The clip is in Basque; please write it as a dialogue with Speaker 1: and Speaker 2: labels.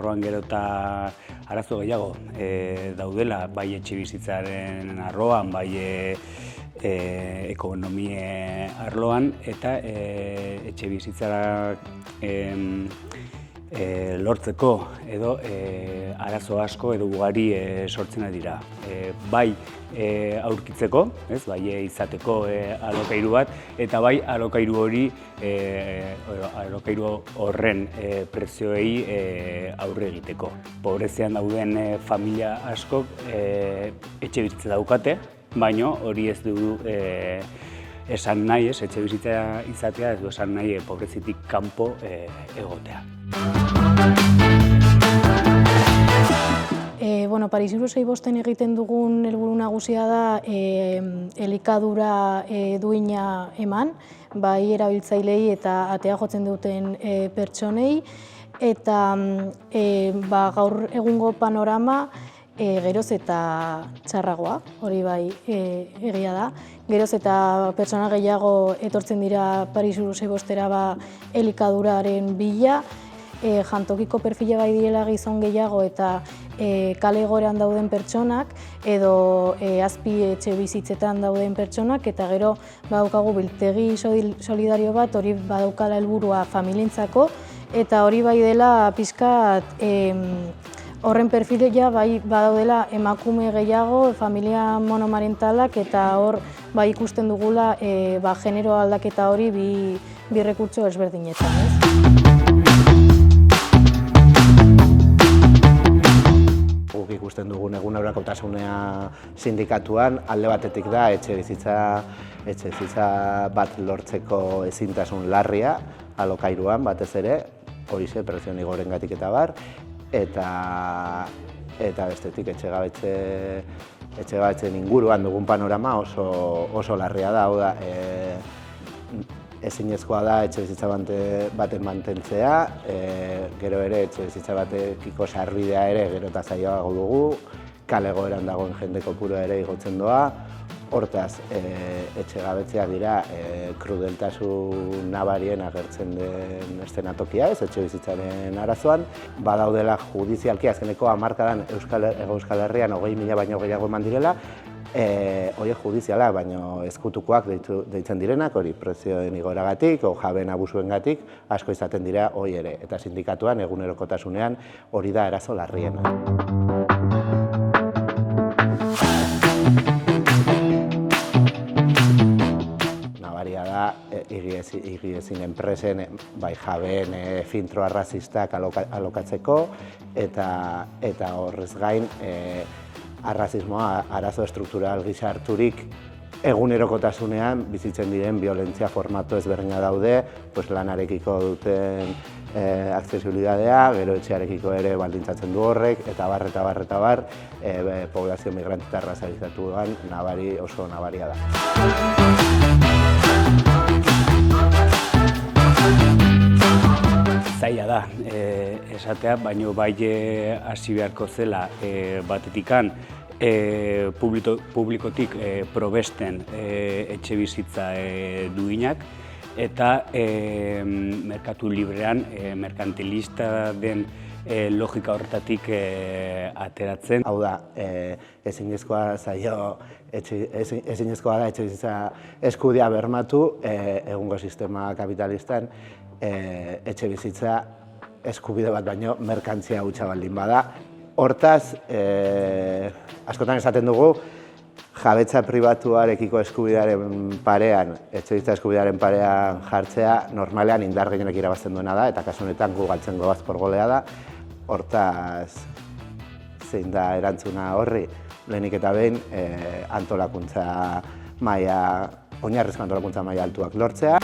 Speaker 1: arloan gero eta arazo gehiago daudela, bai etxebizitzaren arloan, bai ekonomie arloan, eta etxebizitzarak lortzeko edo arazo asko edo ugari sortzen dira. Bai aurkitzeko, bai izateko alokairu bat, eta bai alokairu hori, alokairu horren prezioei aurre egiteko. Pobrezian dauden familia askok etxebizitza daukate, baina hori ez du esan nahi, etxebizitza izatea ez du esan nahi pobrezitik kanpo egotea.
Speaker 2: Paris Euro 6 egiten dugun helburu nagusia da elikadura duina eman, bai erabiltzailei eta atea jotzen duten pertsonei, eta gaur egungo panorama geroz eta txarragoa, hori bai egia da. Geroz eta pertsona gehiago etortzen dira Paris Euro 6 elikaduraren bila, jantokiko perfila bai direla gizon gehiago eta kale egoeran dauden pertsonak edo azpi etxe bizitzetan dauden pertsonak, eta gero badaukagu biltegi solidario bat, hori badaukala helburua familientzako, eta hori bai dela pixkat horren perfila bai badaudela emakume gehiago, familia monomarentalak, eta hor bai ikusten dugula genero aldaketa hori bi rekurtso ezberdinetan.
Speaker 3: Guk ikusten dugun egunerokotasunea sindikatuan, alde batetik da etxebizitza bat lortzeko ezintasun larria alokairuan batez ere, horixe prezioen igorengatik eta bar, eta bestetik etxegabetzen inguruan dugun panorama oso larria da, hau da, ezinezkoa da etxebizitza baten mantentzea, gero ere etxebizitza batekiko sarbidea ere gero eta zailago dugu, kale egoeran dagoen jende kopurua ere igotzen doa, hortaz etxegabetzeak dira krudeltasun nabarien agertzen den eszenatokia ez, etxebizitzaren arazoan. Badaudela judizialki azkeneko hamarkadan Euskal Herrian 20.000 baino gehiago eman direla, horiek judizialak, baino ezkutukoak deitzen direnak, hori prezioen igoragatik, jabeen abusuengatik, asko izaten dira hori ere, eta sindikatuan egunerokotasunean hori da arazo larriena. Nabaria da, higiezin enpresen, bai jabeen filtro arrazistak alokatzeko, eta horrez gain, arrazismoa arazo estruktural gisa harturik egunerokotasunean bizitzen diren violentzia formatu ezberdina daude, lanarekiko duten aksesibilitatea, gero etxearekiko ere baldintzatzen du horrek, eta bar, poblazio migrante eta razalizatuan oso nabaria da.
Speaker 1: Zaila da esatea, baina bai hasi beharko zela batetikan publikotik probesten etxebizitza duinak, eta merkatu librean merkantilista den logika horretatik ateratzen.
Speaker 3: Hau da, ezinezkoa da etxebizitza eskubidea bermatu, egungo sistema kapitalistan etxebizitza eskubide bat baino merkantzia hutsa baldin bada. Hortaz, askotan esaten dugu, jabetza pribatuarekiko eskubidearen parean, etxebizitza eskubidearen parean jartzea, normalean indar gehienek irabazten duena da, eta kasu honetan gu galtzen goaz porgolea da. Hortaz, zein da erantzuna horri, lehenik eta behin antolakuntza maila, oinarrizko antolakuntza maila altuak lortzea.